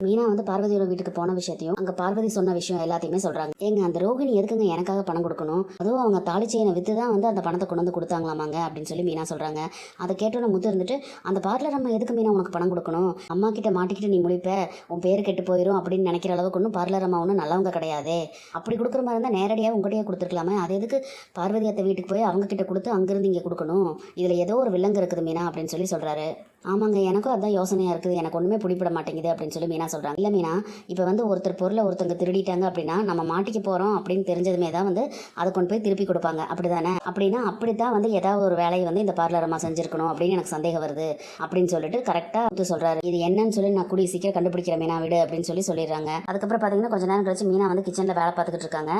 மீனா வந்து பார்வதியோட வீட்டுக்கு போன விஷயத்தையும் அங்க பார்வதி சொன்ன விஷயம் எல்லாத்தையுமே சொல்றாங்க. ஏங்க அந்த ரோகிணி எதுக்குங்க எனக்காக பணம் கொடுக்கணும், அதுவும் அவங்க தாலி செயினை வித்து தான் வந்து அந்த பணத்தை கொண்டு வந்து கொடுத்தாங்களாமாங்க அப்படின்னு சொல்லி மீனா சொல்றாங்க. அதை கேட்டோன்னு முத்து இருந்துட்டு, அந்த பார்லர் அம்மா எதுக்கு மீனா உனக்கு பணம் கொடுக்கணும், அம்மா கிட்ட மாட்டிக்கிட்டு நீ முடிப்ப, உன் பேர் கெட்டு போயிடும் அப்படின்னு நினைக்கிற அளவுக்கு ஒன்றும் பார்லர் அம்மா ஒன்றும் நல்லவங்க கிடையாது. அப்படி கொடுக்குற மாதிரி இருந்தால் நேரடியாக உங்கள்கிட்டயே கொடுத்துருக்கலாமே, அது எதுக்கு பார்வதி அத்தை வீட்டுக்கு போய் அவங்க கிட்ட கொடுத்து அங்கிருந்து இங்கே கொடுக்கணும், இதுல ஏதோ ஒரு வில்லங்க இருக்குது மீனா அப்படின்னு சொல்லி சொல்றாரு. ஆமாங்க, எனக்கும் அதான் யோசனையாக இருக்குது, எனக்கு ஒன்றுமே பிடிப்பட மாட்டேங்குது அப்படின்னு சொல்லி மீனா சொல்கிறாங்க. இல்லை மீனா, இப்போ வந்து ஒருத்தர் பொருளை ஒருத்தங்க திருடிட்டாங்க அப்படின்னா நம்ம மாட்டிக்க போகிறோம் அப்படின்னு தெரிஞ்சதுமே தான் வந்து அதை கொண்டு போய் திருப்பி கொடுப்பாங்க, அப்படி தானே? அப்படின்னா அப்படித்தான் வந்து ஏதாவது ஒரு வேலையை வந்து இந்த பார்லர் அம்மா செஞ்சுருக்கணும் அப்படின்னு எனக்கு சந்தேகம் வருது அப்படின்னு சொல்லிட்டு கரெக்டாக வந்து சொல்கிறாரு. இது என்னன்னு சொல்லி நான் கூடிய சீக்கிரம் கண்டுபிடிக்கிறேன் மீனா விடு அப்படின்னு சொல்லி சொல்லிடுறாங்க. அதுக்கப்புறம் பார்த்தீங்கன்னா கொஞ்சம் நேரம் கழிச்சு மீனா வந்து கிச்சனில் வேலை பார்த்துக்கிட்டு இருக்காங்க.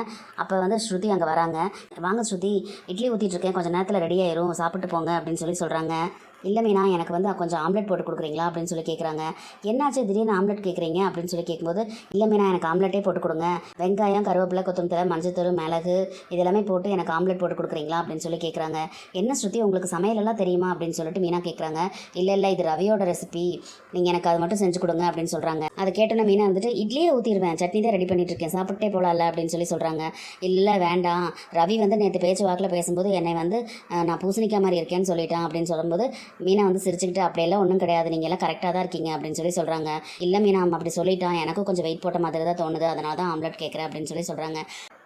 அப்போ வந்து ஸ்ருதி அங்கே வராங்க. வாங்க ஸ்ருதி, இட்லி ஊற்றிட்டு இருக்கேன், கொஞ்சம் நேரத்தில் ரெடி ஆயிரும், சாப்பிட்டு போங்க அப்படின்னு சொல்லி சொல்கிறாங்க. இல்லை மீனா, எனக்கு வந்து கொஞ்சம் ஆம்லெட் போட்டு கொடுக்குறீங்களா அப்படின்னு சொல்லி கேட்குறாங்க. என்னாச்சு திடீர்னு ஆம்லெட் கேட்குறீங்க அப்படின்னு சொல்லி கேட்கும்போது, இல்லை மீனா எனக்கு ஆம்லெட்டே போட்டு கொடுங்க, வெங்காயம் கருவேப்பிலை கொத்தமல்லி மஞ்சத்தூள் மிளகு இதெல்லாமே போட்டு எனக்கு ஆம்லெட் போட்டு கொடுக்குறீங்களா அப்படின்னு சொல்லி கேட்குறாங்க. என்ன ஸ்ருதி உங்களுக்கு சமையலெல்லாம் தெரியுமா அப்படின்னு சொல்லிட்டு மீனா கேட்குறாங்க. இல்லை இது ரவியோட ரெசிபி, நீங்கள் எனக்கு அது மட்டும் செஞ்சு கொடுங்க அப்படின்னு சொல்கிறாங்க. அதை கேட்டோன்னா மீனா வந்துட்டு, இட்லியே ஊற்றிடுவேன், சட்னி தான் ரெடி பண்ணிட்டு இருக்கேன், சாப்பிட்டே போகலாம்ல அப்படின்னு சொல்லி சொல்கிறாங்க. இல்லை வேண்டாம், ரவி வந்து நேற்று பேச்சு வாக்கில் பேசும்போது என்னை வந்து நான் பூசணிக்காய் மாதிரி இருக்கேன்னு சொல்லிட்டான் அப்படின்னு சொல்லும்போது மீனா வந்து சிரிச்சுக்கிட்டு, அப்படியெல்லாம் ஒன்றும் கிடையாது, நீங்கள் எல்லாம் கரெக்டாக தான் இருக்கீங்க அப்படின்னு சொல்லி சொல்கிறாங்க. இல்லை மீனா அப்படி சொல்லிட்டான், எனக்கும் கொஞ்சம் வெயிட் போட்ட மாதிரி தான் தோணுது, அதனால தான் ஆம்லெட் கேட்குறேன் அப்படின்னு சொல்லி சொல்கிறாங்க.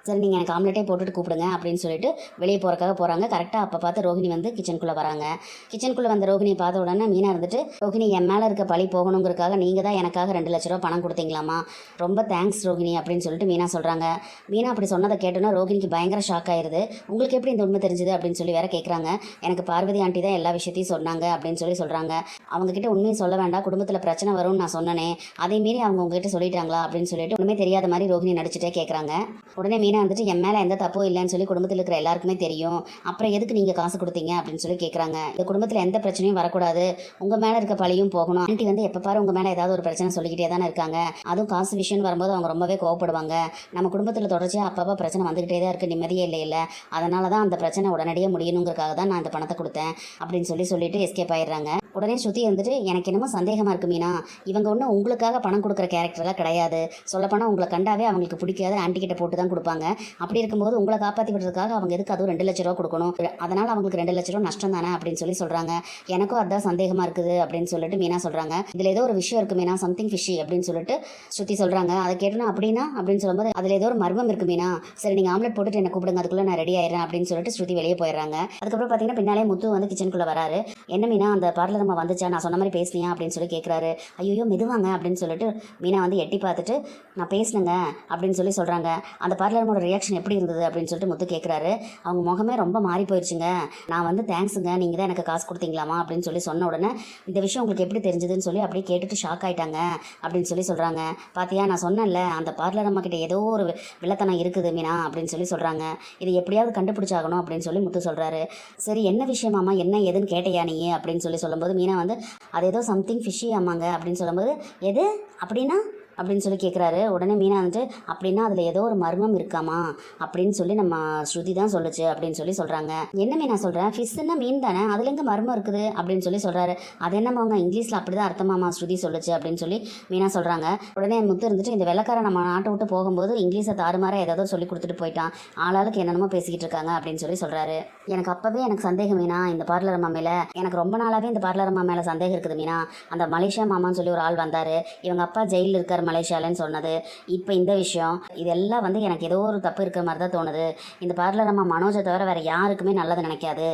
சரி நீங்கள் எனக்கு ஆம்லெட்டே போட்டுட்டு கூப்பிடுங்க அப்படின்னு சொல்லிட்டு வெளியே போகிறக்காக போகிறாங்க. கரெக்டாக அப்போ பார்த்து ரோகிணி வந்து கிச்சனுக்குள்ளே வராங்க. கிச்சனுக்குள்ளே வந்த ரோகிணியை பார்த்த உடனே மீனா இருந்துட்டு, ரோகிணி என் மேலே இருக்க பழி போகணுங்கிறதுக்காக நீங்கள் தான் எனக்காக 2 லட்ச ரூபா பணம் கொடுத்தீங்களாமா, ரொம்ப தேங்க்ஸ் ரோகிணி அப்படின்னு சொல்லிட்டு மீனா சொல்கிறாங்க. மீனா அப்படி சொன்னதை கேட்டோன்னா ரோகிணிக்கு பயங்கர ஷாக் ஆயிடுது. உங்களுக்கு எப்படி இந்த உண்மை தெரிஞ்சுது அப்படின்னு சொல்லி வேற கேட்குறாங்க. எனக்கு பார்வதி ஆண்டி தான் எல்லா விஷயத்தையும் சொன்னாங்க அப்படின்னு சொல்லி சொல்கிறாங்க. அவங்கக்கிட்ட உண்மையை சொல்ல வேண்டாம், குடும்பத்தில் பிரச்சனை வரும்னு நான் சொன்னனே, அதே மீறி அவங்க உங்ககிட்ட சொல்லிட்டாங்களா அப்படின்னு சொல்லிட்டு ஒன்றுமே தெரியாத மாதிரி ரோகிணி நடிச்சுட்டே கேட்குறாங்க. உடனே மீனா வந்துட்டு, என் மேலே எந்த தப்பும் இல்லைன்னு சொல்லி குடும்பத்தில் இருக்கிற எல்லாருக்குமே தெரியும், அப்புறம் எதுக்கு நீங்கள் காசு கொடுத்தீங்க அப்படின்னு சொல்லி கேட்குறாங்க. இந்த குடும்பத்தில் எந்த பிரச்சனையும் வரக்கூடாது, உங்கள் மேலே இருக்க பழியும் போகணும். ஆண்டி வந்து எப்போ பாரு உங்கள் மேலே ஏதாவது ஒரு பிரச்சனை சொல்லிக்கிட்டே தானே இருக்காங்க, அதுவும் காசு விஷயம் வரும்போது அவங்க ரொம்பவே கோவப்படுவாங்க. நம்ம குடும்பத்தில் தொடர்ச்சியாக அப்பப்போ பிரச்சனை வந்துக்கிட்டே தான் இருக்குது, நிம்மதியே இல்லை, அதனால தான் அந்த பிரச்சனை உடனடியாக முடியணுங்கிறதுக்காக தான் நான் இந்த பணத்தை கொடுத்தேன் அப்படின்னு சொல்லிட்டு எஸ்கேப் ஆயிடுறாங்க. உடனே ஸ்ருதி வந்துட்டு, எனக்கு என்னமோ சந்தேகமாக இருக்குது மீனா, இவங்க ஒன்றும் உங்களுக்காக பணம் கொடுக்குற கேரக்டர்லாம் கிடையாது, சொல்லப்போனால் உங்களை கண்டாவே அவங்களுக்கு பிடிக்காது, ஆண்டி கிட்ட போட்டு தான் கொடுப்பாங்க. அப்படி இருக்கும்போது உங்களை காப்பாற்றி விடுறதுக்காக அவங்க எதுக்கு அதுவும் 2 லட்ச ரூபா கொடுக்கணும், அதனால் அவங்களுக்கு 2 லட்ச ரூபா நஷ்டம் தானே அப்படின்னு சொல்லி சொல்கிறாங்க. எனக்கும் அதுதான் சந்தேகமாக இருக்குது அப்படின்னு சொல்லிட்டு மீனா சொல்கிறாங்க. இதில் ஏதோ ஒரு விஷயம் இருக்குது மீனா, சம்திங் ஃபிஷி அப்படின்னு சொல்லிட்டு ஸ்ருதி சொல்கிறாங்க. அதை கேட்டோன்னா அப்படின்னா அப்படின்னு சொல்லும்போது, அதில் ஏதோ ஒரு மர்மம் இருக்குது மீனா, சரி நீங்கள் ஆம்லெட் போட்டுட்டு என்ன கூப்பிடுங்க, அதுக்குள்ளே நான் ரெடி ஆயிடுறேன் அப்படின்னு சொல்லிட்டு ஸ்ருதி வெளியே போயிடுறாங்க. அதுக்கப்புறம் பார்த்தீங்கன்னா பின்னாலே முத்து வந்து கிச்சனுக்குள்ளே வராரு. என்ன மீனா அந்த பார்லர் நம்ம வந்துச்சா, நான் சொன்ன மாதிரி பேசலையா அப்படின்னு சொல்லி கேட்குறாரு. ஐயோ மெதுவாங்க அப்படின்னு சொல்லிட்டு மீனா வந்து எட்டி பார்த்துட்டு, நான் பேசினேங்க அப்படின்னு சொல்லி சொல்கிறாங்க. அந்த பார்லரோட ரியாக்ஷன் எப்படி இருந்தது அப்படின்னு சொல்லிட்டு முத்து கேட்குறாரு. அவங்க முகமே ரொம்ப மாறி போயிடுச்சுங்க, நான் வந்து தேங்க்ஸுங்க, நீங்கள் தான் எனக்கு காசு கொடுத்தீங்களாமா அப்படின்னு சொல்லி சொன்ன உடனே, இந்த விஷயம் உங்களுக்கு எப்படி தெரிஞ்சதுன்னு சொல்லி அப்படியே கேட்டுட்டு ஷாக் ஆகிட்டாங்க அப்படின்னு சொல்லி சொல்கிறாங்க. பாத்தியா நான் சொன்னேன்ல, அந்த பார்லர் அம்மா கிட்ட ஏதோ ஒரு வில்லத்தனம் இருக்குது மீனா அப்படின்னு சொல்லி சொல்கிறாங்க. இது எப்படியாவது கண்டுபிடிச்சாகணும் அப்படின்னு சொல்லி முத்து சொல்கிறாரு. சரி என்ன விஷயமாம்மா, என்ன எதுன்னு கேட்டையா நீ அப்படின்னு சொல்லி சொல்லும்போது மீனா வந்து, அது ஏதோ சம்திங் ஃபிஷி ஆமாங்க அப்படின்னு சொல்லும்போது, எது அப்படின்னா அப்படின்னு சொல்லி கேட்குறாரு. உடனே மீனா வந்துட்டு, அப்படின்னா அதில் ஏதோ ஒரு மர்மம் இருக்காமா அப்படின்னு சொல்லி நம்ம ஸ்ருதி தான் சொல்லுச்சு அப்படின்னு சொல்லி சொல்கிறாங்க. என்ன மீனா சொல்கிறேன், ஃபிஷ்ஷுன்னா மீன் தானே, அதில் எங்கே மர்மம் இருக்குது அப்படின்னு சொல்லி சொல்கிறாரு. அது என்னம்மா அவங்க இங்கிலீஷில் அப்படி தான் அர்த்தமாமா ஸ்ருதி சொல்லுச்சு அப்படின்னு சொல்லி மீனா சொல்கிறாங்க. உடனே முத்து இருந்துட்டு, இந்த வெள்ளக்காரன் நம்ம நாட்டை விட்டு போகும்போது இங்கிலீஷை தாறுமாற ஏதாவது சொல்லி கொடுத்துட்டு போயிட்டான், ஆளாளுக்கு என்னென்னமோ பேசிக்கிட்டு இருக்காங்க அப்படின்னு சொல்லி சொல்கிறாரு. எனக்கு அப்போவே எனக்கு சந்தேகம் மீனா, இந்த பார்லர் அம்மா மேலே எனக்கு ரொம்ப நாளாகவே இந்த பார்லர் அம்மா மேலே சந்தேகம் இருக்குது மீனா. அந்த மலேசியா மாமான்னு சொல்லி ஒரு ஆள் வந்தார், இவங்க அப்பா ஜெயிலில் இருக்கார் மலேசியாலன்னு சொன்னது, இப்போ இந்த விஷயம், இதெல்லாம் வந்து எனக்கு ஏதோ ஒரு தப்பு இருக்கிற மாதிரி தான் தோணுது. இந்த பார்லர் அம்மா மனோஜை தவிர வேறு யாருக்குமே நல்லது நினைக்காது,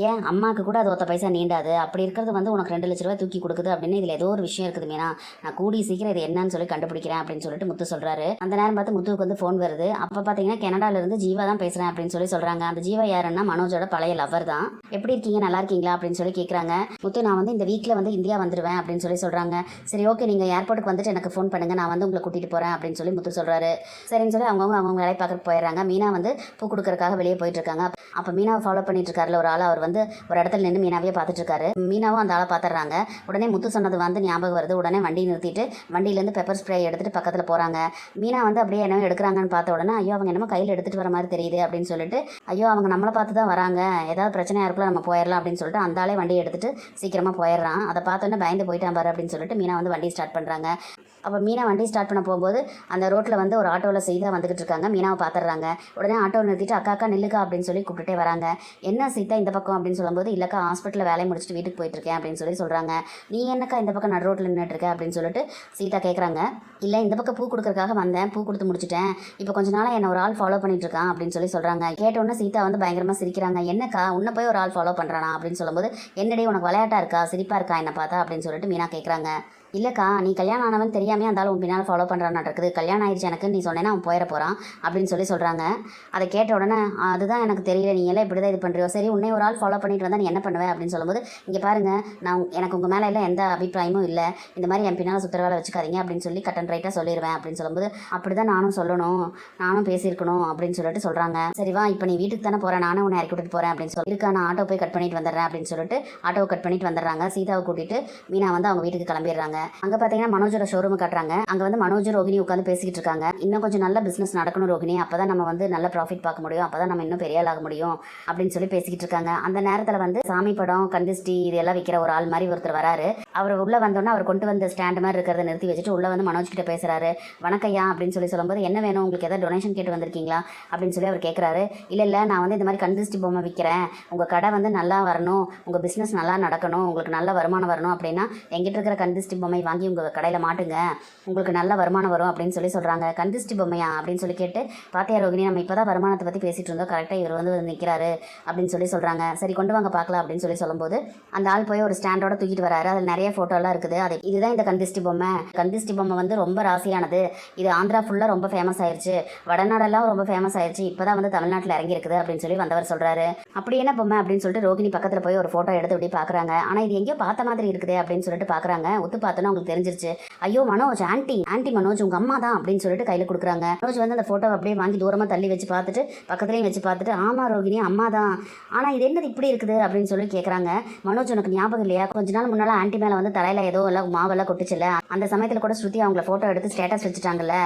ஏன் அம்மாவுக்கு கூட அது 1 பைசா நீண்டாது, அப்படி இருக்கிறது வந்து உனக்கு 2 லட்ச ரூபாய் தூக்கி கொடுக்குது அப்படின்னு இதில் ஏதோ ஒரு விஷயம் இருக்குது மீனா, நான் கூடி சீக்கிரம் இது என்னன்னு சொல்லி கண்டுபிடிக்கிறேன் அப்படின்னு சொல்லிட்டு முத்து சொல்கிறாரு. அந்த நேரம் பார்த்து முத்துவுக்கு வந்து ஃபோன் வருது. அப்போ பார்த்தீங்கன்னா கனடாவிலேருந்து ஜீவா தான் பேசுகிறேன் அப்படின்னு சொல்லி சொல்கிறாங்க. அந்த ஜீவா யாருன்னா மனோஜோட பழைய லவர் தான். எப்படி இருக்கீங்க, நல்லா இருக்கீங்களா அப்படின்னு சொல்லி கேட்குறாங்க. முத்து, நான் வந்து இந்த வீக்கில் வந்து இந்தியா வந்துடுவேன் அப்படின்னு சொல்லி சொல்கிறாங்க. சரி ஓகே, நீங்கள் ஏர்போர்ட்டுக்கு வந்துட்டு எனக்கு ஃபோன் பண்ணுங்கள், நான் வந்து உங்களை கூட்டிகிட்டு போகிறேன் அப்படின்னு சொல்லி முத்து சொல்கிறாரு. சரின்னு சொல்லி அவங்க வேலை பார்க்க போயிடுறாங்க. மீனா வந்து பூ கொடுக்கறதுக்காக வெளியே போயிட்டு இருக்காங்க. அப்போ மீனாவை ஃபாலோ பண்ணிட்டு இருக்காருல ஒரு ஆள், அவர் வந்து ஒரு இடத்துல நின்று மீனாவே பார்த்துட்டு இருக்காரு. மீனாவும் அந்த ஆளை பார்த்துடுறாங்க. உடனே முத்து சொன்னது வந்து ஞாபகம் வருது. உடனே வண்டி நிறுத்திட்டு வண்டியிலேருந்து பெப்பர் ஸ்ப்ரே எடுத்துகிட்டு பக்கத்தில் போகிறாங்க. மீனா வந்து அப்படியே என்ன எடுக்கிறாங்கன்னு பார்த்த உடனே, ஐயோ அவங்க என்னமோ கையில் எடுத்துகிட்டு வர மாதிரி தெரியுது அப்படின்னு சொல்லிட்டு, ஐயோ அவங்க நம்மளை பார்த்து தான் வராங்க, ஏதாவது பிரச்சனையாக இருக்குள்ள நம்ம போயிடலாம் அப்படின்னு சொல்லிட்டு அந்த ஆளே வண்டி எடுத்துகிட்டு சீக்கிரமாக போயிடுறான். அதை பார்த்தோன்னே பயந்து போயிட்டான் பாரு அப்படின்னு சொல்லிட்டு மீனா வந்து வண்டி ஸ்டார்ட் பண்ணுறாங்க. அப்போ மீனா வண்டி ஸ்டார்ட் பண்ண போகும்போது அந்த ரோட்டில் வந்து ஒரு ஆட்டோவில் சீதா வந்துகிட்டு இருக்காங்க. மீனாவை பார்த்துடுறாங்க. உடனே ஆட்டோவில் நிறுத்திட்டு அக்கா அக்கா நில்லுக்கா அப்படின்னு சொல்லி கூப்பிட்டுட்டே வராங்க. என்ன சீதா இந்த பக்கம் அப்படின்னு சொல்லும்போது, இல்லைக்கா ஹாஸ்பிட்டலில் வேலையை முடிச்சுட்டு வீட்டுக்கு போயிட்டுருக்கேன் அப்படின்னு சொல்லி சொல்கிறாங்க. நீ என்னக்கா இந்த பக்கம் நடு ரோட்டில் நின்றுட்டுருக்க அப்படின்னு சொல்லிட்டு சீதா கேட்குறாங்க. இல்லை இந்த பக்கம் பூ கொடுக்கறதுக்காக வந்தேன், பூ கொடுத்து முடிச்சிட்டேன், இப்போ கொஞ்ச நாளாக என்ன ஒரு ஆள் ஃபாலோ பண்ணிட்டு இருக்கான் அப்படின்னு சொல்லி சொல்கிறாங்க. கேட்டோன்னே சீதா வந்து பயங்கரமாக சிரிக்கிறாங்க. என்னக்கா உன்னை போய் ஒரு ஆள் ஃபாலோ பண்ணுறானா அப்படின்னு சொல்லும்போது, என்னடி உனக்கு விளையாட்டா இருக்கா, சிரிப்பாக இருக்கா என்ன பார்த்தா அப்படின்னு சொல்லிட்டு மீனா கேட்குறாங்க. இல்லைக்கா நீ கல்யாணம் ஆனவன் தெரியாமே அந்த உன் பின்னால் ஃபாலோ பண்ணுறான்னு இருக்குது, கல்யாணம் ஆயிடுச்சு எனக்கு, நீ சொன்னேன்னா அவன் போயிட போகிறான் அப்படின்னு சொல்லி சொல்கிறாங்க. அதை கேட்ட உடனே அதுதான் எனக்கு தெரியல, நீ எல்லாம் இப்படி தான் இது பண்ணுறியோ, சரி உன்னே ஒரு ஆள் ஃபாலோ பண்ணிட்டு வந்தால் நீ என்ன பண்ணுவேன் அப்படின்னு சொல்லும்போது, இங்கே பாருங்கள் எனக்கு உங்கள் மேலே எல்லாம் எந்த அபிப்பிராயமும் இல்லை, இந்த மாதிரி என் பின்னால் சுற்றுற வேலை வச்சுக்காதீங்க அப்படின்னு சொல்லி கட் அண்ட் ரைட்டாக சொல்லிடுவேன் அப்படின்னு சொல்லும்போது, அப்படி தான் நானும் சொல்லணும், நானும் பேசியிருக்கணும் அப்படின்னு சொல்லிட்டு சொல்கிறாங்க. சரிவா இப்போ நீ வீட்டுக்கு தானே போகிறேன், நானும் உன்னை இறக்கி விட்டுட்டு போகிறேன் அப்படின்னு சொல்லி இருக்கா, நான் ஆட்டோ போய் கட் பண்ணிட்டு வந்துடுறேன் அப்படின்னு சொல்லிட்டு ஆட்டோவை கட் பண்ணிட்டு வந்துடுறாங்க. சீதாவை கூட்டிட்டு மீனா வந்து அவங்க வீட்டுக்கு கிளம்பிடுறாங்க. அங்கே பார்த்தீங்கன்னா மனோஜோட ஷோரூம் காட்டுறாங்க. அங்கே வந்து மனோஜ் ரோகிணி உட்காந்து பேசிக்கிட்டு இருக்காங்க. இன்னும் கொஞ்சம் நல்ல பிஸ்னஸ் நடக்கணும் ரோகிணி, அப்போ தான் நம்ம வந்து நல்ல ப்ராஃபிட் பார்க்க முடியும், அப்போ தான் நம்ம இன்னும் பெரிய ஆள் ஆக முடியும் அப்படின்னு சொல்லி பேசிக்கிட்டு இருக்காங்க. அந்த நேரத்தில் வந்து சாமி படம் கந்திஸ்டி இதெல்லாம் விற்கிற ஒரு ஆள் மாதிரி ஒருத்தர் வராரு. அவர் உள்ளே வந்தோன்னே அவர் கொண்டு வந்த ஸ்டாண்ட் மாதிரி இருக்கிறத நிறுத்தி வச்சுட்டு உள்ளே வந்து மனோஜ் கிட்ட பேசுறாரு. வணக்கையா அப்படின்னு சொல்லி சொல்லும்போது, என்ன வேணும் உங்களுக்கு, ஏதாவது டொனேஷன் கேட்டு வந்திருக்கீங்களா அப்படின்னு சொல்லி அவர் கேட்குறாரு. இல்லை நான் வந்து இந்த மாதிரி கந்திஸ்டி பொம்மை விற்கிறேன், உங்கள் கடை வந்து நல்லா வரணும், உங்கள் பிஸ்னஸ் நல்லா நடக்கணும், உங்களுக்கு நல்ல வருமானம் வரணும் அப்படின்னா எங்கிட்ட இருக்கிற கந்திஸ்டி பொம்மை வாங்கி உங்கள் கடையில் மாட்டுங்க, உங்களுக்கு நல்ல வருமானம் வரும் அப்படின்னு சொல்லி சொல்கிறாங்க. கந்திஸ்டி பொம்மையா அப்படின்னு சொல்லி கேட்டு, பாத்தியா ரோகிணி நம்ம இப்போ தான் வருமானத்தை பற்றி பேசிகிட்டு இருந்தோம், கரெக்டாக இவர் வந்து நிற்கிறாரு அப்படின்னு சொல்லி சொல்கிறாங்க. சரி கொண்டு வாங்க பார்க்கலாம் அப்படின்னு சொல்லி சொல்லும்போது, அந்த ஆள் போய் ஒரு ஸ்டாண்டோட தூக்கிட்டு வராரு. அதில் நிறைய ஃபோட்டோலாம் இருக்குது. அது இதுதான் இந்த கந்திஸ்டி பொம்மை. கந்திஸ்டி பொம்மை வந்து ரொம்ப ராசியானது, இது ஆந்திரா ஃபுல்லாக ரொம்ப ஃபேமஸ் ஆயிடுச்சு, வடநாடெல்லாம் ரொம்ப ஃபேமஸ் ஆயிடுச்சு, இப்போ தான் வந்து தமிழ்நாட்டில் இறங்கியிருக்குது அப்படின்னு சொல்லி வந்தவர் சொல்கிறாரு. அப்படி என்ன பொம்மை அப்படின்னு சொல்லிட்டு ரோகிணி பக்கத்தில் போய் ஒரு ஃபோட்டோ எடுத்து இப்படி பார்க்குறாங்க. ஆனால் இது எங்கேயோ பார்த்த மாதிரி இருக்குது அப்படின்னு சொல்லிட்டு பார்க்குறாங்க. ஒத்து பார்த்தோன்னா உங்களுக்கு தெரிஞ்சிருச்சு. ஐயோ மனோஜ், ஆன்ட்டி மனோஜ் உங்கள் அம்மா தான் அப்படின்னு சொல்லிட்டு கையில் கொடுக்குறாங்க. மனோஜ் வந்து அந்த ஃபோட்டோவை அப்படியே வாங்கி தூரமாக தள்ளி வச்சு பார்த்துட்டு பக்கத்துலேயும் வச்சு பார்த்துட்டு, ஆமாம் ரோகிணி அம்மா தான், ஆனால் இது என்னது இப்படி இருக்குது அப்படின்னு சொல்லி கேட்குறாங்க. மனோஜ் உனக்கு ஞாபகம் இல்லையா, கொஞ்ச நாள் முன்னால் ஆன்ட்டி மேலே வந்து தலையில் ஏதோ எல்லாம் மாவெல்லாம் கொட்டுச்சுல, அந்த சமயத்தில் கூட ஸ்ருதி அவங்கள ஃபோட்டோ எடுத்து ஸ்டேட்டஸ் வச்சுட்டாங்கல்ல,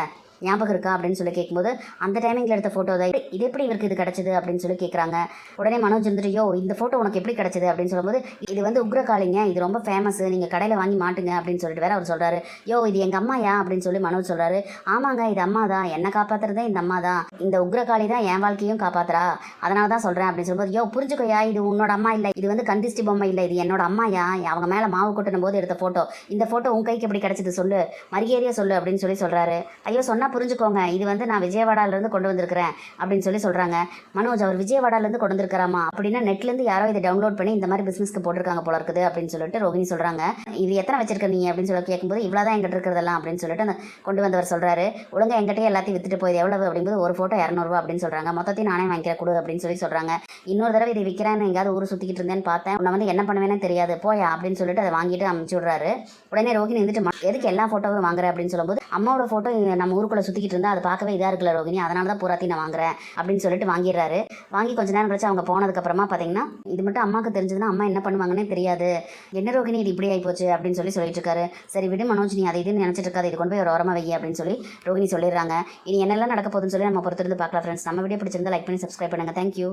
ஞாபகம் இருக்கா அப்படின்னு சொல்லி கேட்கும்போது, அந்த டைமிங்கில் எடுத்த ஃபோட்டோ தான் இது, எப்படி இவருக்கு இது கிடச்சிது அப்படின்னு சொல்லி கேட்குறாங்க. உடனே மனோஜ் வந்துட்டு, யோ இந்த ஃபோட்டோ உனக்கு எப்படி கிடச்சிது அப்படின்னு சொல்லும்போது, இது வந்து உக்ரகாளிங்க, இது ரொம்ப ஃபேமஸ், நீங்கள் கடையில் வாங்கி மாட்டுங்க அப்படின்னு சொல்லிட்டு வேற அவர் சொல்கிறாரு. யோ இது எங்கள் அம்மாயா அப்படின்னு சொல்லி மனோஜ் சொல்கிறாரு. ஆமாங்க இது அம்மா தான், என்னை காப்பாற்றுறதே இந்த அம்மா தான், இந்த உக்ரகாளி தான் என் வாழ்க்கையும் காப்பாற்றுறா, அதனால தான் சொல்கிறேன் அப்படின்னு சொல்லும்போது, யோ புரிஞ்சுக்கோயா, இது உன்னோட அம்மா இல்லை, இது வந்து கந்திஸ்டி பொம்மை இல்லை, இது என்னோட அம்மாயா, அவங்க மேலே மாவு கொட்டின போது எடுத்த ஃபோட்டோ, இந்த ஃபோட்டோ உன் கைக்கு எப்படி கிடச்சிது சொல்லு, மரியாதையாக சொல்லு அப்படின்னு சொல்லி சொல்கிறாரு. ஐயோ சொன்னால் புரிஞ்சுக்கோங்க, இது வந்து நான் விஜயவாடாலேருந்து கொண்டு வந்திருக்கிறேன் அப்படின்னு சொல்லி சொல்கிறாங்க. மனோஜ் அவர் விஜயவாடாலேருந்து கொண்டு வந்திருக்கிறாமா அப்படின்னா நெட்லேருந்து யாரோ இதை டவுன்லோட் பண்ணி இந்த மாதிரி பிஸ்னஸ்க்கு போட்டிருக்காங்க போல இருக்குது அப்படின்னு சொல்லிட்டு ரோகிணி சொல்கிறாங்க. இது எத்தனை வச்சிருக்க நீ அப்படின்னு சொல்லி கேட்கும்போது, இவ்வளோ தான் எங்கிட்ட இருக்கிறதெல்லாம் அப்படின்னு சொல்லிட்டு அந்த கொண்டு வந்தவர் சொல்கிறாரு. ஒழுங்கா எங்கிட்டே எல்லாத்தையும் வித்துட்டு போய் எவ்வளவு அப்படிங்கும்போது, ஒரு ஃபோட்டோ 200 ரூபா அப்படின்னு சொல்கிறாங்க. மொத்தத்தையும் நானே வாங்கிக்கிற கொடு அப்படின்னு சொல்லி சொல்கிறாங்க. இன்னொரு தடவை இதை விற்கிறேன்னு எங்கேயாவது ஊர் சுற்றிக்கிட்டு இருந்தேன்னு பார்த்தேன், உன்னை வந்து என்ன பண்ணுவேன்னு தெரியாது போயா அப்படின்னு சொல்லிட்டு அதை வாங்கிட்டு அமுச்சு விட்றாரு. உடனே ரோகிணி வந்துட்டு, எதுக்கு எல்லா ஃபோட்டோவும் வாங்குறேன் அப்படின்னு சொல்லும்போது, அம்மாவோட ஃபோட்டோ நம்ம ஊருக்குள்ளே சுற்றிக்கிட்டு இருந்தால் அதை பார்க்கவே இதாக இருக்குல்ல ரோகிணி, அதனால தான் பூராத்தையும் நான் வாங்குறேன் அப்படின்னு சொல்லிட்டு வாங்கிடுறாரு. வாங்கி கொஞ்ச நேரம் கழிச்சு அவங்க போனதுக்கப்புறமா பார்த்தீங்கன்னா, இது மட்டும் அம்மாவுக்கு தெரிஞ்சதுன்னா அம்மா என்ன பண்ணுவாங்கன்னே தெரியாது, என்ன ரோகிணி இது இப்படி ஆகிப்போச்சு அப்படின்னு சொல்லிட்டு இருக்காரு. சரி விடு மனோஜ், நீ அதை இதுன்னு நினச்சிட்டு இருக்காது, இது கொண்டு போய் ஒரு ஓரமாக வை அப்படின்னு சொல்லி ரோகிணி சொல்லிடுறாங்க. இனி என்னெல்லாம் நடக்க போகுதுன்னு சொல்லி நம்ம பொறுத்திருந்து பார்க்கலாம் ஃப்ரெண்ட்ஸ். நம்ம வீடியோ பிடிச்சிருந்தா லைக் பண்ணி சப்ஸ்கிரைப் பண்ணுங்கள். தேங்க்யூ.